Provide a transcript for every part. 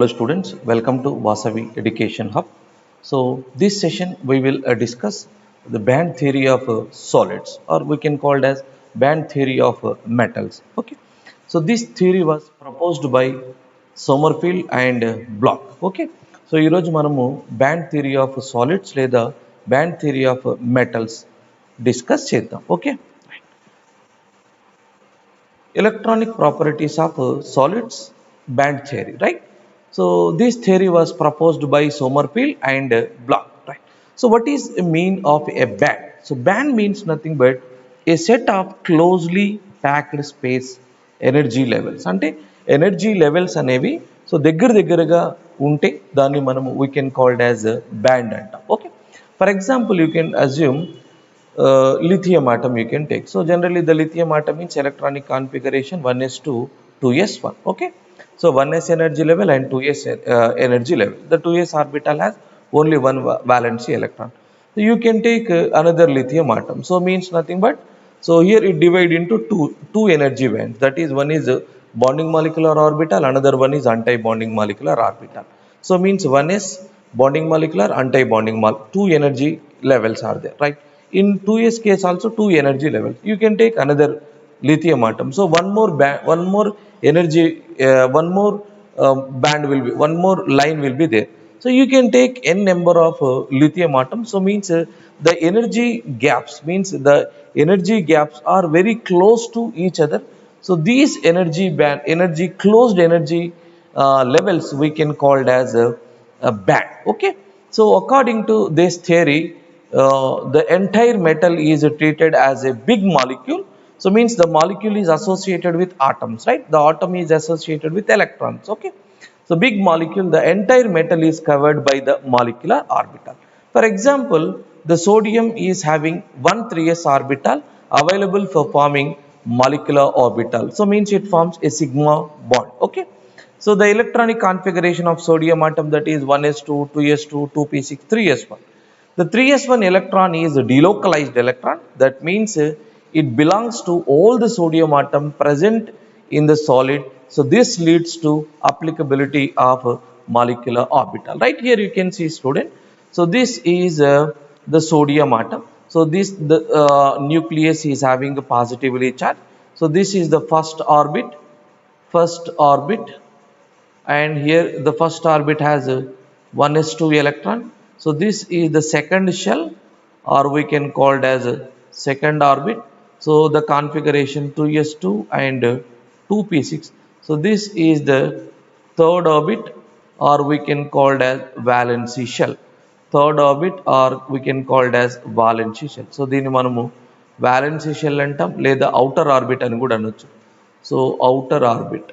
Hello students, welcome to Vasavi Education Hub. So this session we will discuss the band theory of solids, or we can call it as band theory of metals. Okay. So this theory was proposed by Sommerfeld and Bloch. Okay. So ఈరోజు మనము band theory of solids లేదా band theory of metals discuss చేద్దాం. Okay. Electronic properties of solids band theory, right? So this theory was proposed by Sommerfeld and Bloch, right? So what is the mean of a band? So band means nothing but a set of closely packed space energy levels. అంటే energy levels అనేవి so దగ్గరగా ఉంటే దాన్ని మనము we can called as band అంటాం. Okay. For example you can assume lithium atom you can take. So generally the lithium atom means electronic configuration 1s2 2s1. Okay. So 1s energy level and 2s energy level. The 2s orbital has only one valency electron. So you can take another lithium atom. So means nothing but, so here it divide into two energy bands. That is, one is bonding molecular orbital, another one is anti-bonding molecular orbital. So means 1s bonding molecular, anti-bonding two energy levels are there, right? In 2s case also two energy levels. You can take another lithium atom. So one more energy, one more band will be, one more line will be there. So you can take n number of lithium atoms. So means the energy gaps, means the energy gaps are very close to each other. So these closed energy levels we can call it as a band. Okay. So according to this theory, the entire metal is treated as a big molecule. So means the molecule is associated with atoms, right? The atom is associated with electrons. Okay. So big molecule, the entire metal is covered by the molecular orbital. For example, the sodium is having one 3s orbital available for forming molecular orbital. So means it forms a sigma bond. Okay. So the electronic configuration of sodium atom, that is 1s2, 2s2, 2p6, 3s1. The 3s1 electron is a delocalized electron. That means it belongs to all the sodium atom present in the solid. So this leads to applicability of molecular orbital. Right here you can see, student. So this is the sodium atom. So this the nucleus is having a positively charged. So this is the first orbit, and here the first orbit has a 1s2 electron. So this is the second shell, or we can call it as a second orbit. So the configuration 2s2 and 2p6. So this is the third orbit, or we can call it as valency shell. Third orbit, or we can call it as valency shell. So దీన్ని మనము valency shell అంటాం, లేదా outer orbit అని కూడా అనొచ్చు. So outer orbit.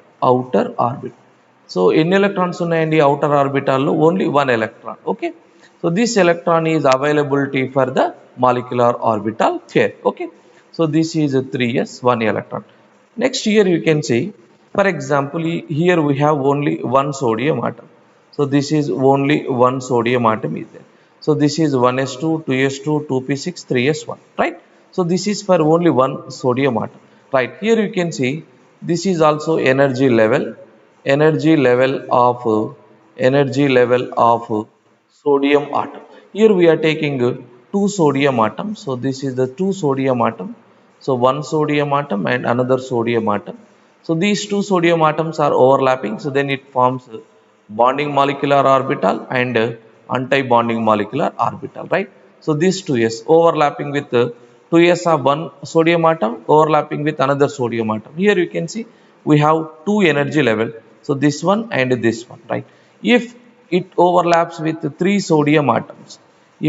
So ఎన్ని electrons ఉన్నాయండి outer orbital లో? Only one electron. Okay. So this electron is availability for the molecular orbital theory. Okay. So this is a 3s 1 electron. Next here you can see, for example, here we have only one sodium atom. So this is only one sodium atom is there. So this is 1s2, 2s2, 2p6, 3s1, right? So this is for only one sodium atom, right? Here you can see this is also energy level of sodium atom. Here we are taking two sodium atoms. So this is the two sodium atom. So one sodium atom and another sodium atom. So these two sodium atoms are overlapping. So then it forms bonding molecular orbital and anti-bonding molecular orbital, right? So these 2s overlapping with 2s of one sodium atom overlapping with another sodium atom. Here you can see we have two energy level. So this one and this one, right? If it overlaps with three sodium atoms,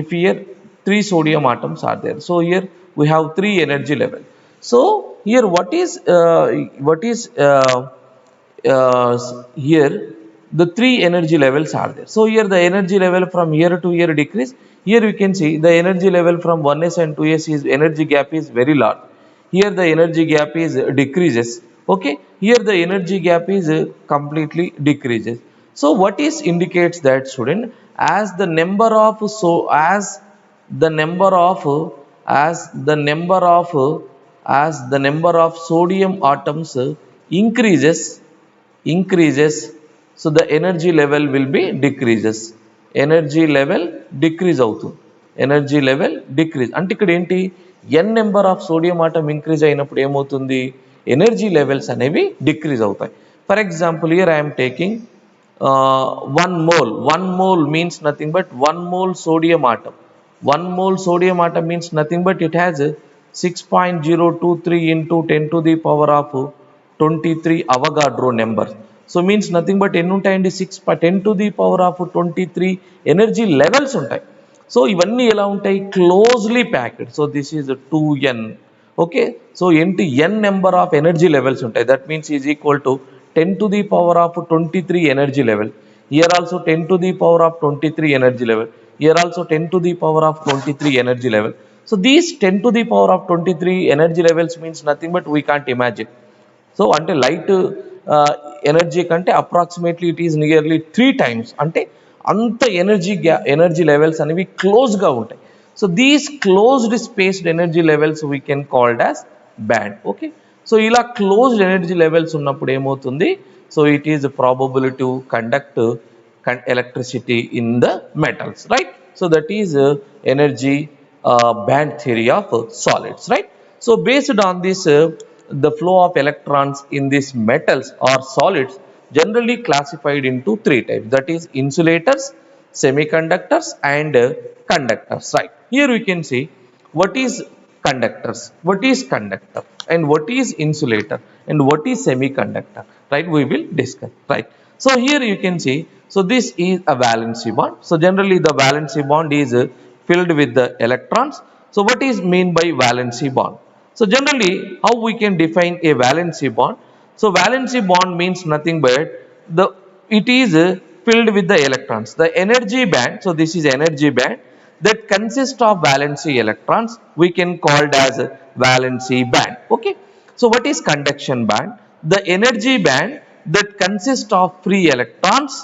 if here three sodium atoms are there, so here we have three energy level. So here what is here the three energy levels are there. So here the energy level from here to here decrease. Here you can see the energy level from 1s and 2s is energy gap is very large. Here the energy gap is decreases. Okay. Here the energy gap is completely decreases. So what is indicates that, student, as the number of sodium atoms increases, So the energy level will be decreases. Energy level decrease అవుతుంది. Energy level decrease అంటే ఇక్కడ ఏంటి, N number of sodium atom increase అయినప్పుడు ఏమవుతుంది, energy levels అనేవి decrease అవుతాయి. For example here I'm taking 1 mole means nothing but 1 mole sodium atom. 1 mole sodium atom means nothing but it has 6.023 into 10 to the power of 23 Avogadro number. So means nothing but ఎన్ని ఉంటాయండి, 10 to the power of 23 energy levels ఉంటాయి. So ఇవన్నీ ఎలా ఉంటాయి, closely packed. So this is 2n. Okay, so ఏంటి, n number of energy levels ఉంటాయి. That means is equal to 10 to the power of 23 energy level. Here also 10 to the power of 23 energy level. Here also 10 to the power of 23 energy level. So these 10 to the power of 23 energy levels means nothing but we can't imagine. So ante light energy కంటే approximately it is nearly 3 times. అంటే అంత energy levels అనేవి క్లోజ్గా ఉంటాయి. So these closed spaced energy levels we can called as band. Okay, so ఇలా closed energy levels ఉన్నప్పుడు ఏమవుతుంది, so it is probable to conduct electricity in the metals, right. So that is energy band theory of solids, right. So based on this the flow of electrons in these metals or solids generally classified into 3 types, that is insulators, semiconductors and conductors, right. Here we can see what is conductors, what is conductor and what is insulator and what is semiconductor, right, we will discuss, right. So here you can see, so this is a valency bond. So generally the valency bond is filled with the electrons. So what is mean by valency bond? So generally how we can define a valency bond? So valency bond means nothing but it is filled with the electrons. The energy band, so this is energy band that consists of valency electrons, we can call it as valency band. Okay, so what is conduction band? The energy band that consists of free electrons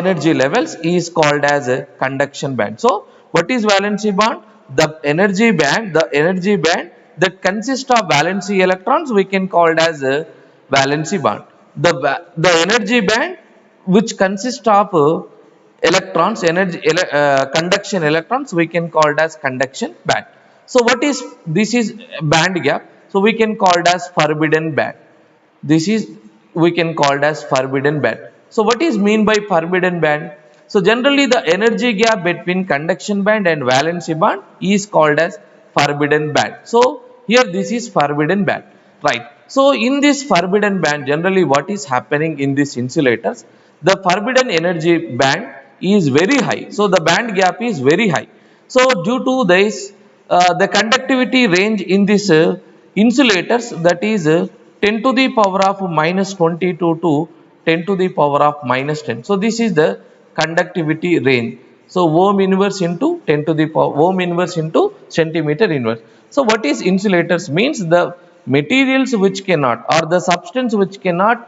energy levels is called as a conduction band. So what is valency bond? The energy band that consists of valency electrons we can call it as a valency bond. The energy band which consists of electrons, conduction electrons, we can call it as conduction band. So what is, this is band gap, so we can call it as forbidden band. This is, we can call it as forbidden band. So what is mean by forbidden band? So generally the energy gap between conduction band and valency band is called as forbidden band. So here this is forbidden band, right. So in this forbidden band generally what is happening in these insulators, the forbidden energy band is very high. So the band gap is very high. So due to this the conductivity range in this insulators, that is 10 to the power of minus 22 to 10 to the power of minus 10. So this is the conductivity range. So ohm inverse into 10 to the power, ohm inverse into centimeter inverse. So what is insulators means the materials which cannot, or the substance which cannot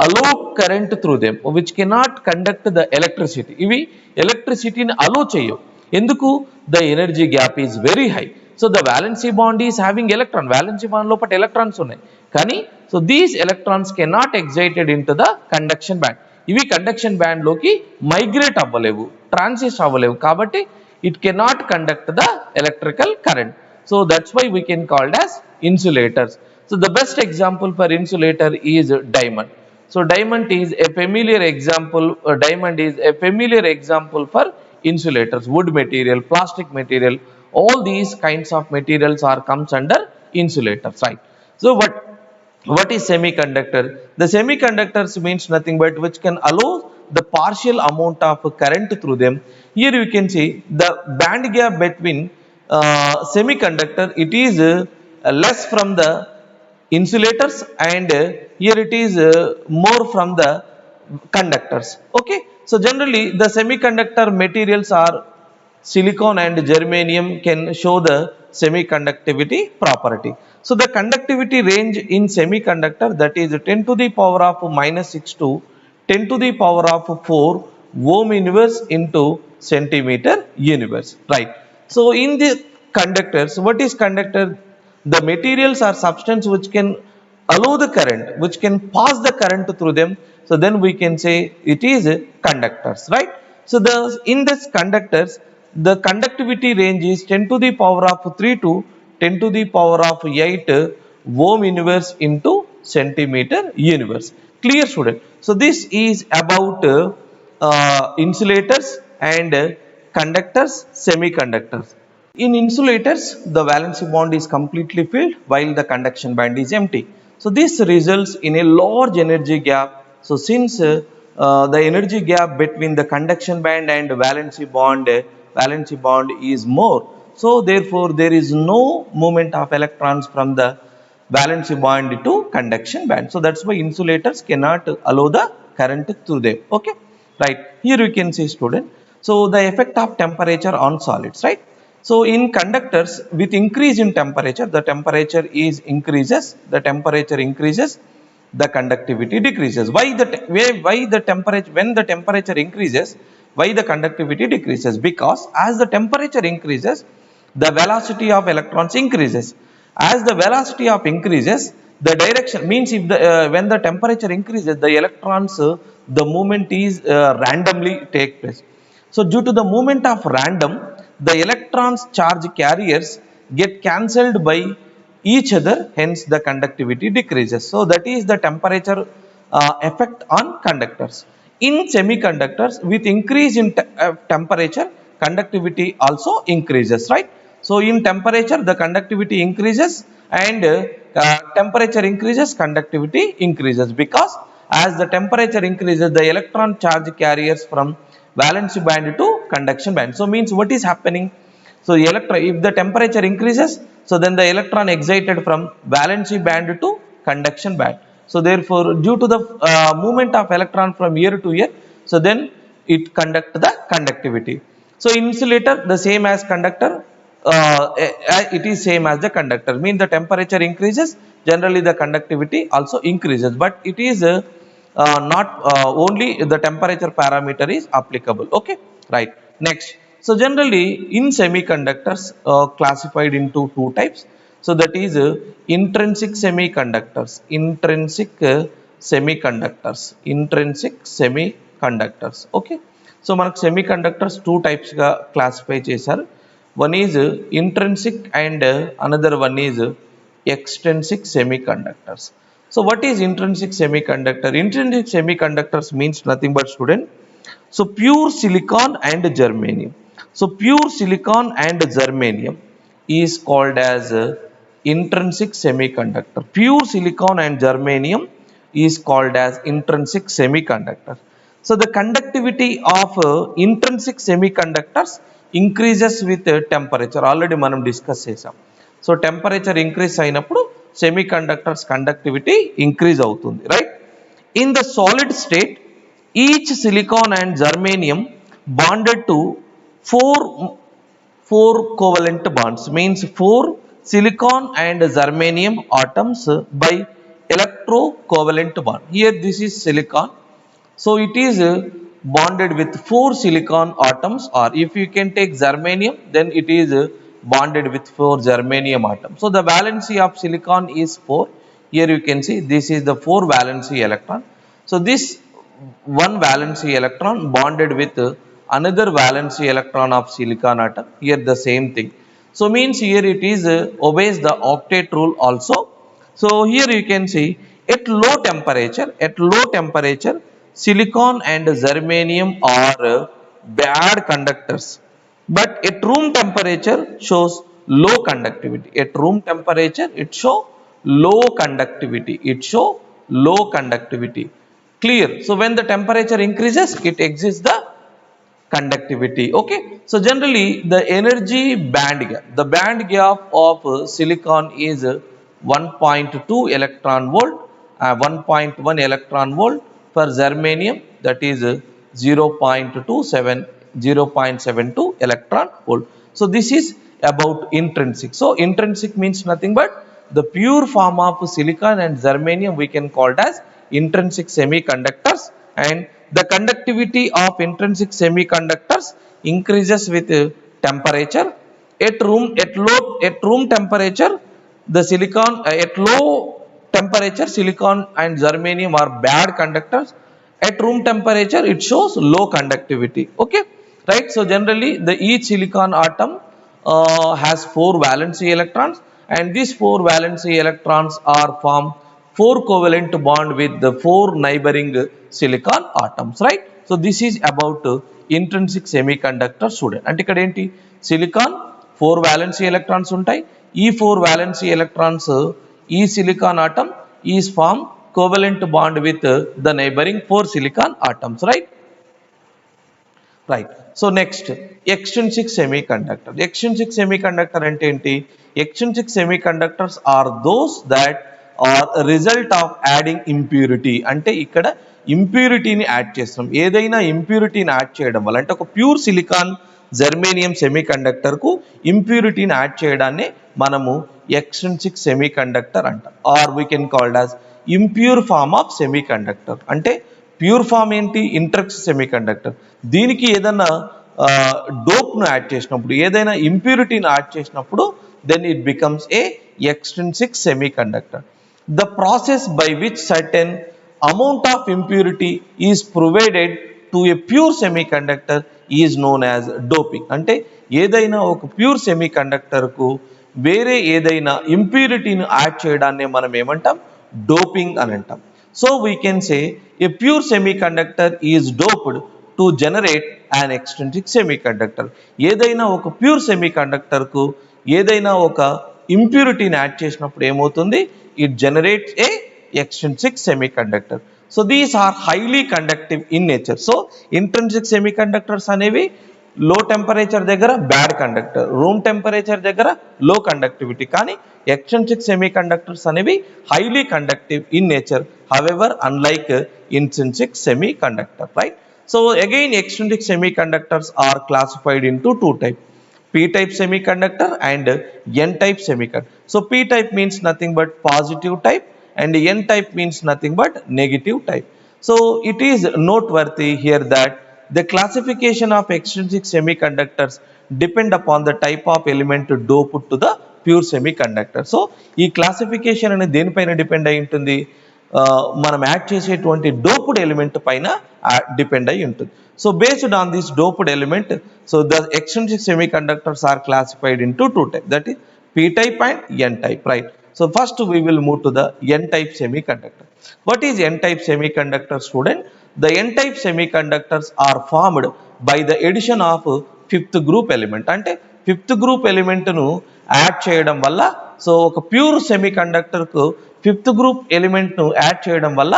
allow current through them, which cannot conduct the electricity. ఇవి electricity ని allow చేయవు. ఎందుకు? The energy gap is very high. So the valency bond is having electron. Valency bond లోపల electrons ఉన్నాయి. కానీ so these electrons cannot excited into the conduction band. ఇవి conduction band లోకి migrate అవ్వలేవు, transit అవ్వలేవు, కాబట్టి it cannot conduct the electrical current. So that's why we can call it as insulators. So the best example for insulator is diamond. So diamond is a familiar example. Diamond is a familiar example for insulators. Wood material, plastic material, all these kinds of materials are comes under insulators, right. So what is semiconductor? The semiconductors means nothing but which can allow the partial amount of current through them. Here you can see the band gap between semiconductor, it is less from the insulators and here it is more from the conductors. Okay, so generally the semiconductor materials are silicon and germanium can show the semiconductivity property. So the conductivity range in semiconductor, that is 10 to the power of minus 6 to 10 to the power of 4 ohm inverse into centimeter inverse, right. So in the conductors, what is conductor? The materials are substance which can allow the current, which can pass the current through them. So then we can say it is conductors, right? So in this conductors, the conductivity range is 10 to the power of 3 to 10 to the power of 8 ohm inverse into centimeter universe. Clear, student? So this is about insulators and conductors, semiconductors. In insulators, the valency bond is completely filled while the conduction band is empty. So this results in a large energy gap. So since the energy gap between the conduction band and valency bond is more, so therefore there is no movement of electrons from the valency bond to conduction band. So that's why insulators cannot allow the current through them. Okay, right? Here we can see, student. So the effect of temperature on solids, right? So in conductors, with increase in temperature, the temperature increases, the conductivity decreases. Why the temperature, when the temperature increases, why the conductivity decreases? Because as the temperature increases, the velocity of electrons increases. As the velocity of increases, the direction means if the when the temperature increases, the electrons the movement is randomly take place. So due to the movement of random, the electrons charge carriers get cancelled by each other, hence the conductivity decreases. So that is the temperature effect on conductors. In semiconductors, with increase in temperature, conductivity also increases, right? So in temperature, the conductivity increases, and temperature increases, conductivity increases, because as the temperature increases, the electron charge carriers from valence band to conduction band. So means what is happening? So if the temperature increases, so then the electron excited from valency band to conduction band. So therefore, due to the movement of electron from here to here, so then it conduct the conductivity. So insulator, the same as conductor, it is same as the conductor. Mean the temperature increases, generally the conductivity also increases, but it is not only the temperature parameter is applicable. Okay, right? Next, so generally in semiconductors classified into two types. So that is intrinsic semiconductors, intrinsic semiconductors. Okay, so మనకు semiconductors two types గా classify చేశారు. One is intrinsic and another one is extrinsic semiconductors. So what is intrinsic semiconductor? Intrinsic semiconductors means nothing but, student, so pure silicon and germanium. So pure silicon and germanium is called as intrinsic semiconductor. Pure silicon and germanium is called as intrinsic semiconductor. So the conductivity of intrinsic semiconductors increases with temperature. Already మనం discuss చేసాం. So temperature increase అయినప్పుడు semiconductors conductivity increase అవుతుంది, right? In the solid state, each silicon and germanium bonded to four covalent bonds, means four silicon and germanium atoms by electrocovalent bond. Here this is silicon, so it is bonded with four silicon atoms, or if you can take germanium, then it is bonded with four germanium atoms. So the valency of silicon is 4. Here you can see this is the 4 valency electron. So this one valency electron bonded with another valency electron of silicon atom. Here the same thing. So means here it is obeys the octet rule also. So here you can see at low temperature, silicon and germanium are bad conductors, but at room temperature shows low conductivity. At room temperature it show low conductivity. Clear? So when the temperature increases, it exits the conductivity. Okay, so generally the energy band gap, the band gap of silicon is 1.2 electron volt, 1.1 electron volt. For germanium, that is 0.72 electron volt. So this is about intrinsic. So intrinsic means nothing but the pure form of silicon and germanium we can call it as intrinsic semiconductors, and the conductivity of intrinsic semiconductors increases with temperature. At room temperature, the silicon at low temperature, silicon and germanium are bad conductors. At room temperature, it shows low conductivity. Okay, right? So generally, each silicon atom has 4 valency electrons, and these 4 valency electrons are form 4 covalent bond with the 4 neighboring silicon atoms, right? So this is about intrinsic semiconductor student. అంటే ఇక్కడ ఏంటి, silicon 4 valency electrons ఉంటాయి. ఈ 4 valency electrons ఈ silicon atom is form covalent bond with the neighboring 4 silicon atoms, right? Right. So next, extrinsic semiconductor. Extrinsic semiconductor అంటే ఏంటి? Extrinsic semiconductors are those that are a result of adding impurity. అంటే ఇక్కడ ఇంప్యూరిటీని add చేస్తాం. ఏదైనా ఇంప్యూరిటీని add చేయడం వల్ల, అంటే ఒక ప్యూర్ సిలికాన్ జర్మేనియం సెమీకండక్టర్కు ఇంప్యూరిటీని యాడ్ చేయడాన్ని మనము ఎక్స్ట్రిన్సిక్ సెమీకండక్టర్ అంటాం. Or we can called as impure form of semiconductor. అంటే ప్యూర్ ఫామ్ ఏంటి, ఇంట్రిన్సిక్ సెమీకండక్టర్. దీనికి ఏదైనా డోప్ను యాడ్ చేసినప్పుడు, ఏదైనా ఇంప్యూరిటీని యాడ్ చేసినప్పుడు, then it becomes a extrinsic semiconductor. The process by which certain amount of impurity is provided to a pure semiconductor is known as doping. అంటే ఏదైనా ఒక ప్యూర్ సెమీకండక్టర్కు వేరే ఏదైనా ఇంప్యూరిటీని యాడ్ చేయడాన్ని మనం ఏమంటాం, డోపింగ్ అని అంటాం. So we can say A pure semiconductor is doped to generate an extrinsic semiconductor. ఏదైనా ఒక ప్యూర్ సెమీకండక్టర్కు ఏదైనా ఒక ఇంప్యూరిటీని యాడ్ చేసినప్పుడు ఏమవుతుంది, it generates a extrinsic semiconductor. So these are highly conductive in nature. So intrinsic semiconductors అనేవి low temperature దగ్గర bad conductor, room temperature దగ్గర లో కండక్టివిటీ. కానీ ఎక్స్ట్రిన్సిక్ సెమీకండక్టర్స్ అనేవి highly conductive in nature, however unlike intrinsic semiconductor, right? So again, extrinsic semiconductors are classified into 2 types, p-type semiconductor and n-type semiconductor. So p-type means nothing but positive type and n-type means nothing but negative type. So it is noteworthy here that the classification of extrinsic semiconductors depend upon the type of element doped to the pure semiconductor. So ఈ classification అనేది దేనిపైన depend అయి ఉంటుంది, మనం add చేసేటువంటి doped element పైన depend అయి ఉంటుంది. So based on this doped element, so the extrinsic semiconductors are classified into 2 types, that is p type and n type, right? So first we will move to the n type semiconductor. What is n type semiconductor, student? The n type semiconductors are formed by the addition of fifth group element. అంటే fifth group ఎలిమెంట్ను add చేయడం వల్ల, సో ఒక pure సెమీకండక్టర్కు fifth group ఎలిమెంట్ను add చేయడం వల్ల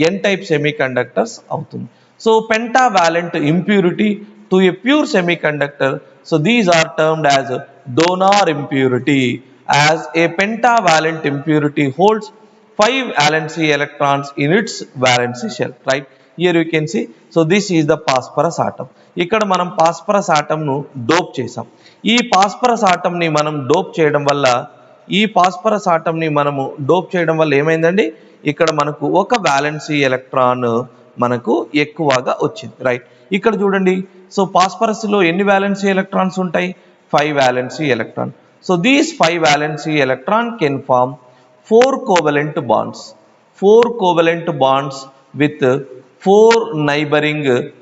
ఎన్ టైప్ సెమీకండక్టర్స్ అవుతుంది. So pentavalent impurity to a pure semiconductor, so these are termed as donor impurity, as a pentavalent impurity holds 5 valency electrons in its valency shell, right? Here you can see, so this is the phosphorus atom. ఇక్కడ మనం phosphorus atom ను dope చేసాం. ఈ phosphorus atom ని మనం dope చేయడం వల్ల, ఏమైందండి, ఇక్కడ మనకు ఒక valency electron మనకు ఎక్కువగా వచ్చింది, రైట్? ఇక్కడ చూడండి, సో phosphorus లో ఎన్ని valency electrons ఉంటాయి, 5 valency electron. So these 5 valency electron can form 4 covalent bonds with 4 neighboring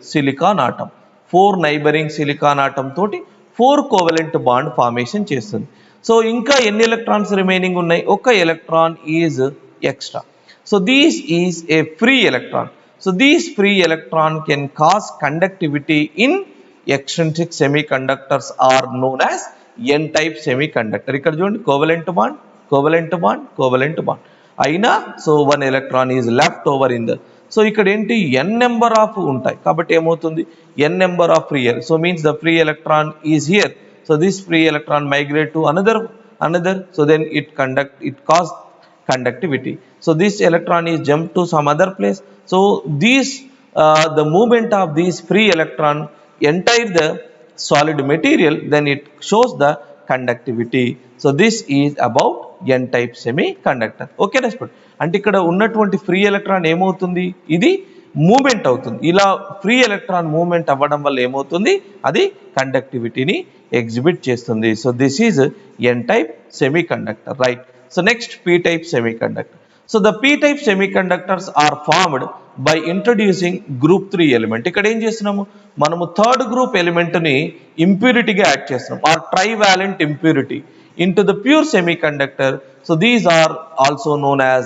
silicon atom. 4 neighboring silicon atom తోటి 4 covalent bond formation చేస్తుంది. సో ఇంకా ఎన్ని ఎలక్ట్రాన్స్ రిమైనింగ్ ఉన్నాయి, ఒక electron is extra. So this is a free electron. So these free electron can cause conductivity in extrinsic semiconductors are known as n-type semiconductor. ఇక్కడ చూడండి, covalent bond అయినా, so 1 electron is left over in the, so ఇక్కడ ఏంటి, n number of ఉంటాయి కాబట్టి ఏమవుతుంది, n number of free, so means the free electron is here. So this free electron migrate to another, so then it cause conductivity. So this electron is jumped to some other place. So these the movement of these free electron enter the solid material, then it shows the conductivity. So this is about n type semiconductor. Okay respect, అంటే ఇక్కడ ఉన్నటువంటి free electron ఏమవుతుంది, ఇది moment అవుతుంది. ఇలా free electron moment అవ్వడం వల్ల ఏమవుతుంది, అది కండక్టివిటీని ఎగ్జిబిట్ చేస్తుంది. So this is n type semiconductor, right? So next p type semiconductor. So the p-type semiconductors are formed by introducing group 3 element. ఇక్కడ ఏం చేస్తున్నాము, మనము థర్డ్ గ్రూప్ ఎలిమెంట్ ని ఇంప్యూరిటీగా యాడ్ చేస్తున్నాం, or trivalent impurity into the pure semiconductor. So these are also known as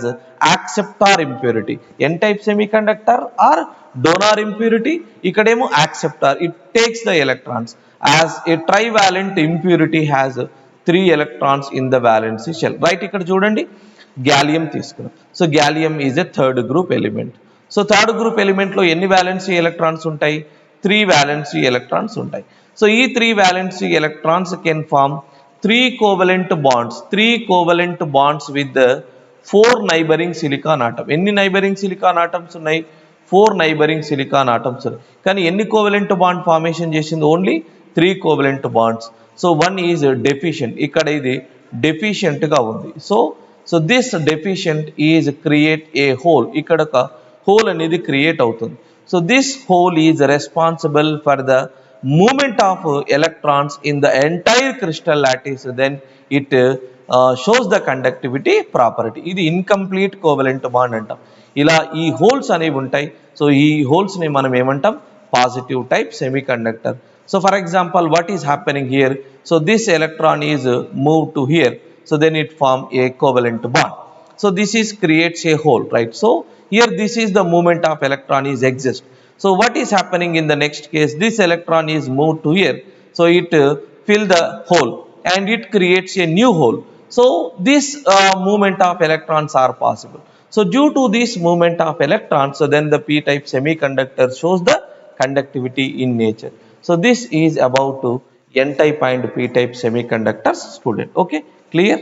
acceptor impurity. N-type semiconductor or donor impurity, ikkademo acceptor, it takes the electrons, as a trivalent impurity has 3 electrons in the valency shell. Right, ikkada chudandi gallium తీసుకున్నాం. So gallium is a third group element. So third group element లో ఎన్ని valency electrons ఉంటాయి, 3 valency electrons ఉంటాయి. So ఈ 3 valency electrons can form 3 covalent bonds with the 4 neighboring silicon atom. ఎన్ని neighboring silicon atoms ఉన్నాయి, 4 neighboring silicon atoms ఉన్నాయి. కానీ ఎన్ని covalent bond formation చేసింది, only 3 covalent bonds. So one is deficient, ఇక్కడ ఇది deficient గా ఉంది. So this deficient is create a hole, ఇక్కడ ఒక hole అనేది create అవుతుంది. So this hole is responsible for the movement of electrons in the entire crystal lattice. Then it shows the conductivity property. ఇది incomplete covalent bond అంటాం. ఇలా ఈ holes అనేవి ఉంటాయి. సో ఈ హోల్స్ ని మనం ఏమంటాం, positive type semiconductor. So for example, what is happening here? So this electron is moved to here. So then it form a covalent bond. So this is creates a hole, right? So here this is the movement of electron is exist. So what is happening in the next case? This electron is moved to here. So it fill the hole and it creates a new hole. So this movement of electrons are possible. So due to this movement of electrons, so then the p-type semiconductor shows the conductivity in nature. So this is about n-type and p-type semiconductors, student. Okay, clear?